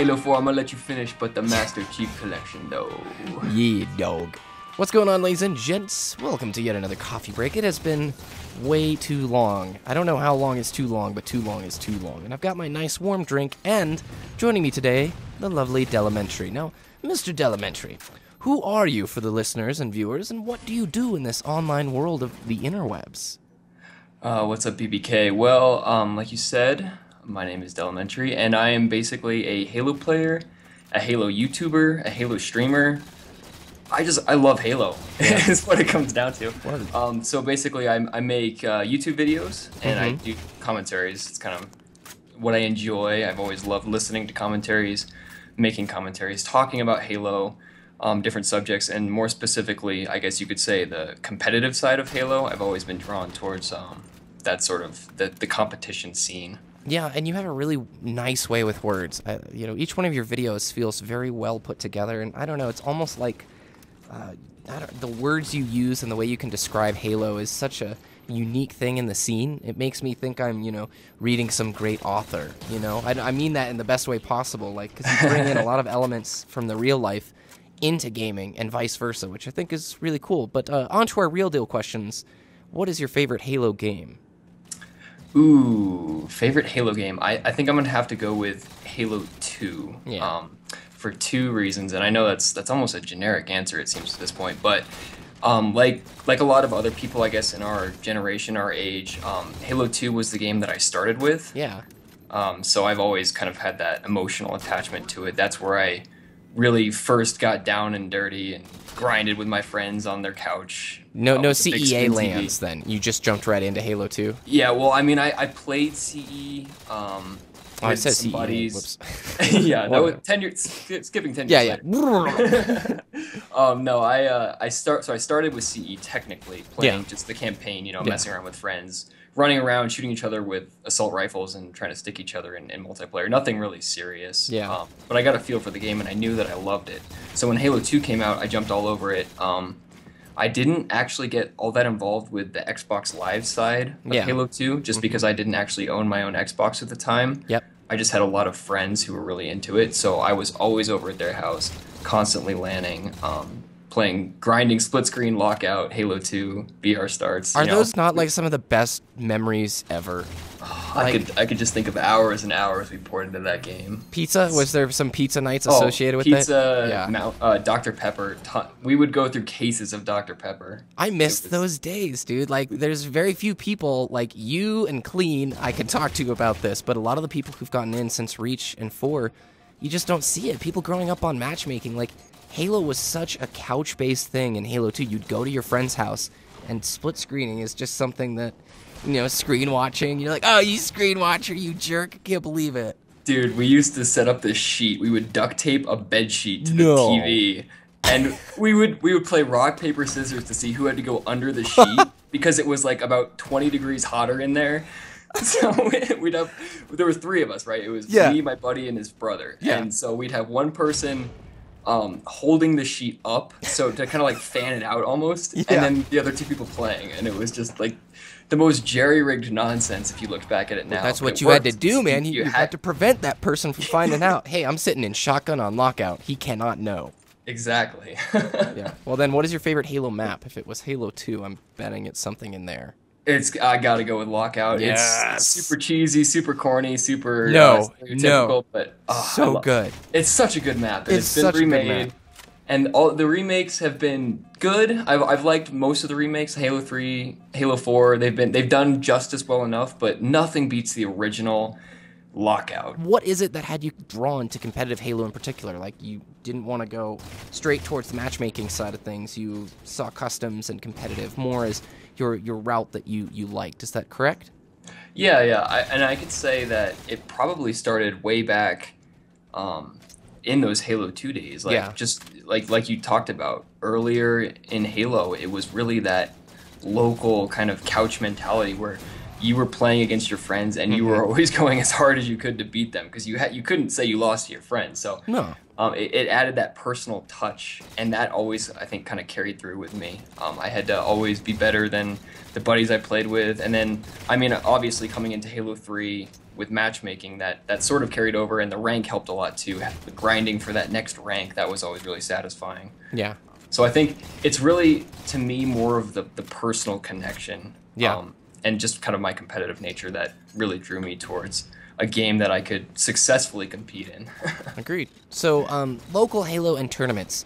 Halo 4, I'm gonna let you finish, but the Master Chief Collection, though. Yeah, dog. What's going on, ladies and gents? Welcome to yet another coffee break. It has been way too long. I don't know how long is too long, but too long is too long. And I've got my nice warm drink, and joining me today, the lovely Delementary. Now, Mr. Delementary, who are you for the listeners and viewers, and what do you do in this online world of the interwebs? What's up, BBK? Well, like you said, my name is Delementary, and I am basically a Halo player, a Halo YouTuber, a Halo streamer. I love Halo, is what it comes down to. So basically, I make YouTube videos, and I do commentaries. It's kind of what I enjoy. I've always loved listening to commentaries, making commentaries, talking about Halo, different subjects, and more specifically, I guess you could say the competitive side of Halo. I've always been drawn towards that sort of the competition scene. Yeah, and you have a really nice way with words. You know, each one of your videos feels very well put together, and I don't know, it's almost like the words you use and the way you can describe Halo is such a unique thing in the scene. It makes me think I'm, you know, reading some great author, you know? I mean that in the best way possible, like, because you bring in a lot of elements from the real life into gaming and vice versa, which I think is really cool. But on to our real deal questions. What is your favorite Halo game? Ooh, favorite Halo game? I think I'm going to have to go with Halo 2. Yeah. For two reasons, and I know that's almost a generic answer, it seems, at this point, but like a lot of other people, I guess, in our generation, our age, Halo 2 was the game that I started with. Yeah. So I've always kind of had that emotional attachment to it. That's where I really first got down and dirty and grinded with my friends on their couch. No CEA lands then. You just jumped right into Halo 2? Yeah, well, I mean, I played CE. I said some CEA. buddies. Yeah, that was 10 years. Skipping 10 years. Yeah. No, I started with CE technically, playing just the campaign. You know, messing around with friends, running around, shooting each other with assault rifles, and trying to stick each other in multiplayer. Nothing really serious. Yeah. But I got a feel for the game, and I knew that I loved it. So when Halo 2 came out, I jumped all over it. I didn't actually get all that involved with the Xbox Live side of Halo 2, just because I didn't actually own my own Xbox at the time. Yep. I just had a lot of friends who were really into it, so I was always over at their house, constantly LANing, playing, grinding split screen, lockout, Halo 2, VR starts. Are those not like some of the best memories ever? I could just think of hours and hours we poured into that game. Pizza? Was there some pizza nights associated with pizza, it? Yeah. Dr. Pepper. We would go through cases of Dr. Pepper. I missed those days, dude. Like, there's very few people like you and Clean I can talk to about this, but a lot of the people who've gotten in since Reach and 4, you just don't see it. People growing up on matchmaking, like, Halo was such a couch-based thing in Halo 2. You'd go to your friend's house, and split screening is just something that, you know, screen watching. You're like, oh, you screen watcher, you jerk. I can't believe it. Dude, we used to set up this sheet. We would duct tape a bed sheet to the TV, and we would play rock, paper, scissors to see who had to go under the sheet, because it was like about 20 degrees hotter in there. So there were 3 of us, right? It was me, my buddy, and his brother. Yeah. And so we'd have one person holding the sheet up, so to kind of like fan it out almost, and then the other 2 people playing, and it was just like the most jerry-rigged nonsense if you look back at it now. Well, that's what you had to do, man. You had to prevent that person from finding out, hey, I'm sitting in shotgun on lockout. He cannot know. Exactly. Yeah. Well, then what is your favorite Halo map? If it was Halo 2, I'm betting it's something in there. I gotta go with Lockout. Yes. It's super cheesy, super corny, super stereotypical, but so good. It's such a good map. It's been such remade, a good map. And all the remakes have been good. I've liked most of the remakes. Halo 3, Halo 4. They've done just as well enough, but nothing beats the original Lockout. What is it that had you drawn to competitive Halo in particular? Like, you didn't want to go straight towards the matchmaking side of things. You saw customs and competitive more as your route that you liked. Is that correct? Yeah. And I could say that it probably started way back in those Halo 2 days. Just like you talked about earlier in Halo, it was really that local kind of couch mentality where you were playing against your friends, and you were always going as hard as you could to beat them, because you couldn't say you lost to your friends. So no. it added that personal touch, and that always, I think, kind of carried through with me. I had to always be better than the buddies I played with, and then, I mean, obviously coming into Halo 3 with matchmaking, that sort of carried over, and the rank helped a lot too. The grinding for that next rank, that was always really satisfying. Yeah. So I think it's really, to me, more of the personal connection, Yeah. and just kind of my competitive nature that really drew me towards a game that I could successfully compete in. Agreed. So, local Halo and tournaments.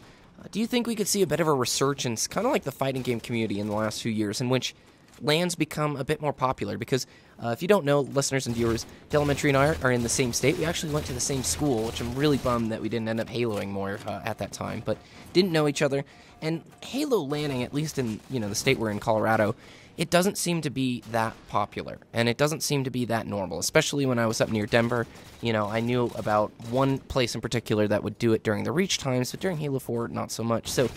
Do you think we could see a bit of a resurgence, kind of like the fighting game community in the last few years, in which LANs become a bit more popular? Because if you don't know, listeners and viewers, Delementary and I are in the same state. We actually went to the same school, which I'm really bummed that we didn't end up Haloing more at that time, but didn't know each other. And Halo LANing, at least in the state we're in, Colorado, it doesn't seem to be that popular, and it doesn't seem to be that normal, especially when I was up near Denver. I knew about one place in particular that would do it during the reach times, but during Halo 4, not so much. So,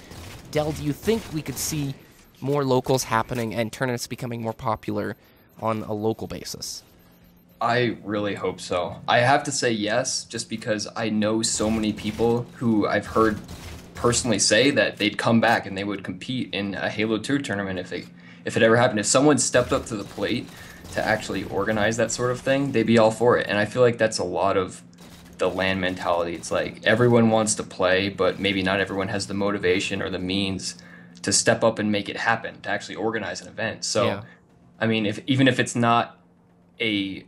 Del, do you think we could see more locals happening and tournaments becoming more popular on a local basis? I really hope so. I have to say yes, just because I know so many people who I've heard personally say that they'd come back and they would compete in a Halo 2 tournament if it ever happened. If someone stepped up to the plate to actually organize that sort of thing, they'd be all for it. And I feel like that's a lot of the LAN mentality. It's like everyone wants to play, but maybe not everyone has the motivation or the means to step up and make it happen, to actually organize an event. So, Yeah. I mean, even if it's not an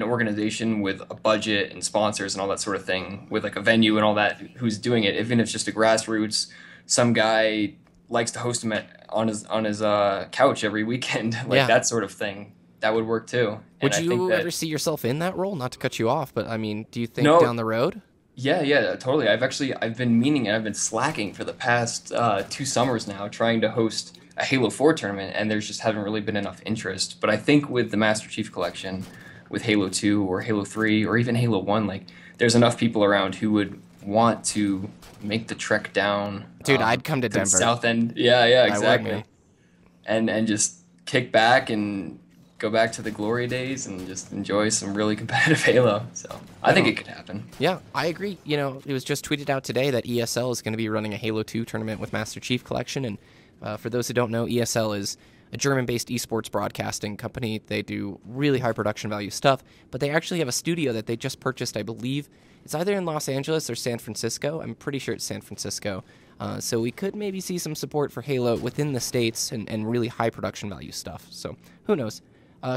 organization with a budget and sponsors and all that sort of thing, with like a venue and all that, who's doing it, even if it's just a grassroots, some guy likes to host him on his couch every weekend, like Yeah. that sort of thing, that would work too. Would And I think you that, ever see yourself in that role? Not to cut you off, but I mean, do you think no, down the road? yeah, totally. I've been meaning and I've been slacking for the past 2 summers now, trying to host a Halo 4 tournament, and there's just haven't really been enough interest. But I think with the Master Chief Collection, with Halo 2 or Halo 3 or even Halo 1, like there's enough people around who would want to make the trek down, Dude, I'd come to the Denver. south end. Yeah, I would, exactly. man. And just kick back and go back to the glory days and just enjoy some really competitive Halo. So I think it could happen. Yeah, I agree. It was just tweeted out today that ESL is going to be running a Halo 2 tournament with Master Chief Collection. And for those who don't know, ESL is a German-based esports broadcasting company. They do really high production value stuff, but they actually have a studio that they just purchased, I believe. It's either in Los Angeles or San Francisco. I'm pretty sure it's San Francisco. So we could maybe see some support for Halo within the States and really high production value stuff. So who knows?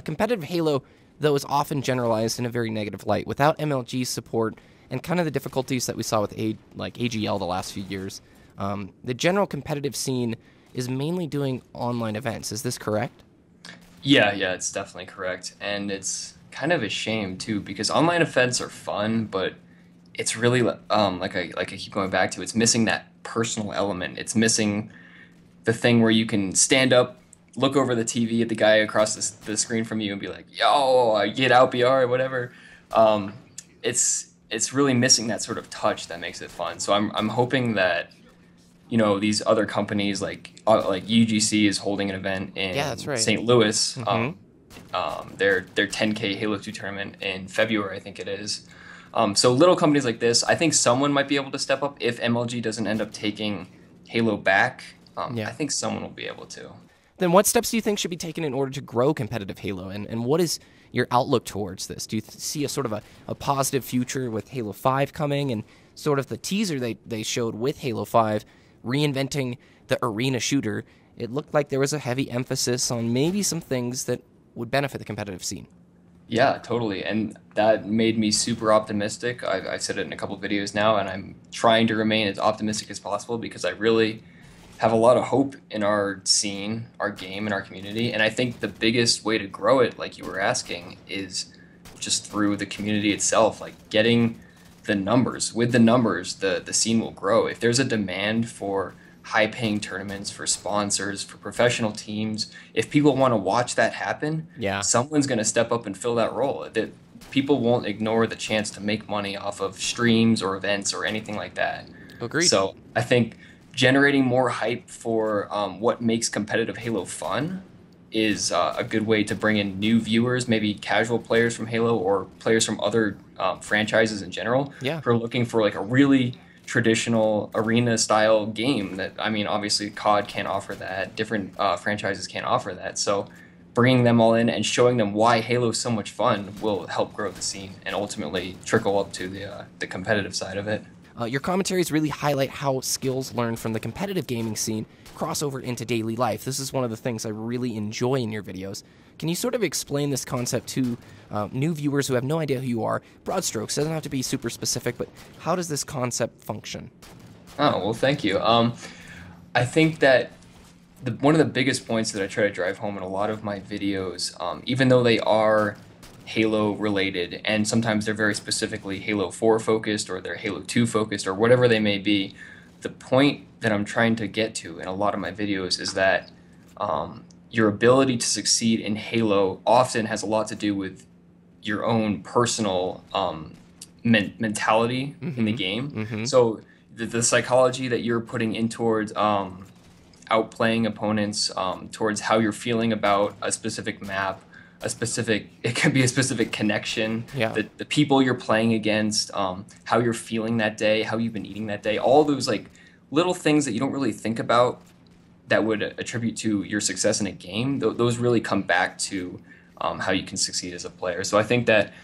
Competitive Halo, though, is often generalized in a very negative light. Without MLG's support and kind of the difficulties that we saw with AGL the last few years, the general competitive scene is mainly doing online events. Is this correct? Yeah, it's definitely correct. And it's kind of a shame too, because online events are fun, but it's really like I keep going back to, it's missing that personal element. It's missing the thing where you can stand up, look over the TV at the guy across the screen from you and be like, "Yo, get out, BR," or whatever. It's really missing that sort of touch that makes it fun. So I'm hoping that these other companies like UGC is holding an event in Yeah, that's right. St. Louis. Mm-hmm. Their 10K Halo 2 tournament in February, I think it is. So little companies like this, I think someone might be able to step up if MLG doesn't end up taking Halo back. Yeah. I think someone will be able to. Then what steps do you think should be taken in order to grow competitive Halo? And what is your outlook towards this? Do you see a sort of a positive future with Halo 5 coming and sort of the teaser they showed with Halo 5 reinventing the arena shooter? It looked like there was a heavy emphasis on maybe some things that would benefit the competitive scene. Yeah, totally. And that made me super optimistic. I've said it in a couple of videos now, and I'm trying to remain as optimistic as possible because I really have a lot of hope in our scene, our game, and our community. And I think the biggest way to grow it, like you were asking, is just through the community itself, like getting the numbers. With the numbers, the scene will grow. If there's a demand for high-paying tournaments, for sponsors, for professional teams, if people want to watch that happen, Yeah. someone's going to step up and fill that role. That people won't ignore the chance to make money off of streams or events or anything like that. Agreed. So I think generating more hype for what makes competitive Halo fun is a good way to bring in new viewers, maybe casual players from Halo or players from other franchises in general, Yeah. who are looking for like a really traditional arena style game that, I mean, obviously COD can't offer that, different franchises can't offer that. So bringing them all in and showing them why Halo is so much fun will help grow the scene and ultimately trickle up to the competitive side of it. Your commentaries really highlight how skills learned from the competitive gaming scene cross over into daily life. This is one of the things I really enjoy in your videos. Can you sort of explain this concept to new viewers who have no idea who you are? Broad strokes, doesn't have to be super specific, but how does this concept function? Oh, well, thank you. I think that one of the biggest points that I try to drive home in a lot of my videos, even though they are Halo related, and sometimes they're very specifically Halo 4 focused or they're Halo 2 focused or whatever they may be, the point that I'm trying to get to in a lot of my videos is that your ability to succeed in Halo often has a lot to do with your own personal mentality in the game. So the psychology that you're putting in towards outplaying opponents, towards how you're feeling about a specific map, it can be a specific connection, the people you're playing against, how you're feeling that day, how you've been eating that day, all those like little things that you don't really think about that would attribute to your success in a game. Those really come back to how you can succeed as a player. So I think that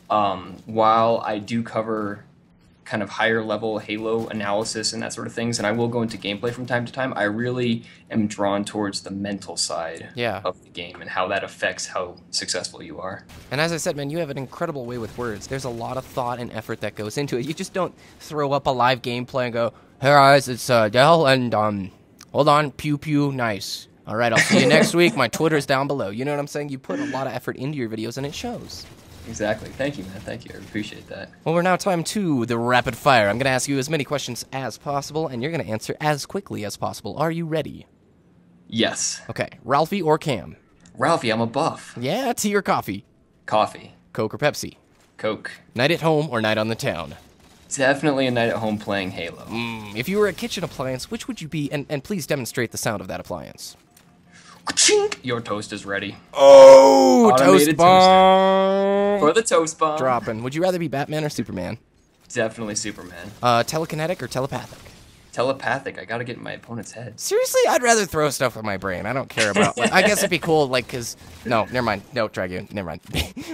while I do cover kind of higher level Halo analysis and that sort of things, and I will go into gameplay from time to time, I really am drawn towards the mental side of the game and how that affects how successful you are. And as I said, man, you have an incredible way with words. There's a lot of thought and effort that goes into it. You just don't throw up a live gameplay and go, "Hey guys, it's Del, and hold on, pew pew, nice. All right, I'll see you next week. My Twitter's down below." You know what I'm saying? You put a lot of effort into your videos, and it shows. Exactly. Thank you, man. Thank you. I appreciate that. Well, we're now time to the rapid fire. I'm going to ask you as many questions as possible, and you're going to answer as quickly as possible. Are you ready? Yes. Okay. Ralphie or Cam? Ralphie, I'm a buff. Yeah, tea or coffee? Coffee. Coke or Pepsi? Coke. Night at home or night on the town? Definitely a night at home playing Halo. If you were a kitchen appliance, which would you be? And please demonstrate the sound of that appliance. Chink! Your toast is ready. Oh, Automated toast bomb! For the toast bomb. Dropping. Would you rather be Batman or Superman? Definitely Superman. Telekinetic or telepathic? Telepathic. I gotta get in my opponent's head. Seriously, I'd rather throw stuff in my brain. I don't care about. Like, I guess it'd be cool, like, cause no, never mind. No, Dragoon, never mind.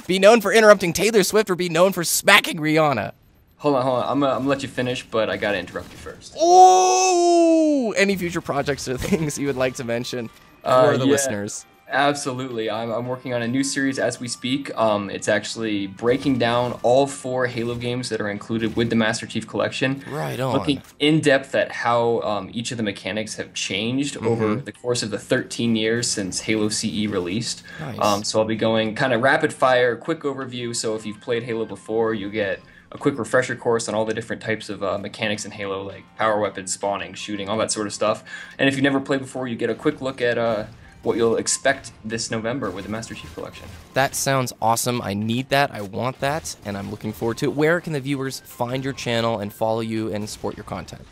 Be known for interrupting Taylor Swift or be known for smacking Rihanna. Hold on. I'm gonna let you finish, but I gotta interrupt you first. Oh! Any future projects or things you would like to mention for the listeners? Absolutely. I'm working on a new series as we speak. It's actually breaking down all 4 Halo games that are included with the Master Chief Collection. Right on. Looking in depth at how each of the mechanics have changed over the course of the 13 years since Halo CE released. Nice. So I'll be going kind of rapid fire, quick overview. So if you've played Halo before, you get a quick refresher course on all the different types of mechanics in Halo, like power weapons, spawning, shooting, all that sort of stuff. And if you never played before, you get a quick look at what you'll expect this November with the Master Chief Collection. That sounds awesome. I need that. I want that. And I'm looking forward to it. Where can the viewers find your channel and follow you and support your content?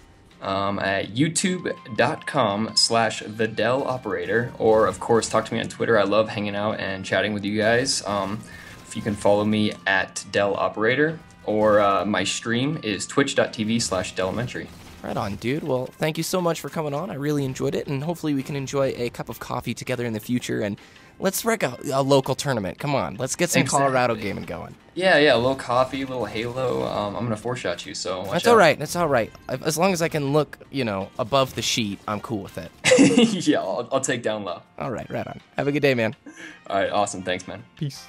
At youtube.com/thedeloperator, or of course talk to me on Twitter. I love hanging out and chatting with you guys. If you can follow me at Deleoperator, or my stream is twitch.tv/Delementary. Right on, dude. Well, thank you so much for coming on. I really enjoyed it, and hopefully we can enjoy a cup of coffee together in the future, and let's wreck a local tournament. Come on, let's get some Colorado gaming going. Yeah, a little coffee, a little Halo. I'm going to four-shot you, so watch That's out. all right. That's all right. As long as I can look, above the sheet, I'm cool with it. Yeah, I'll take down low. All right, right on. Have a good day, man. All right, awesome. Thanks, man. Peace.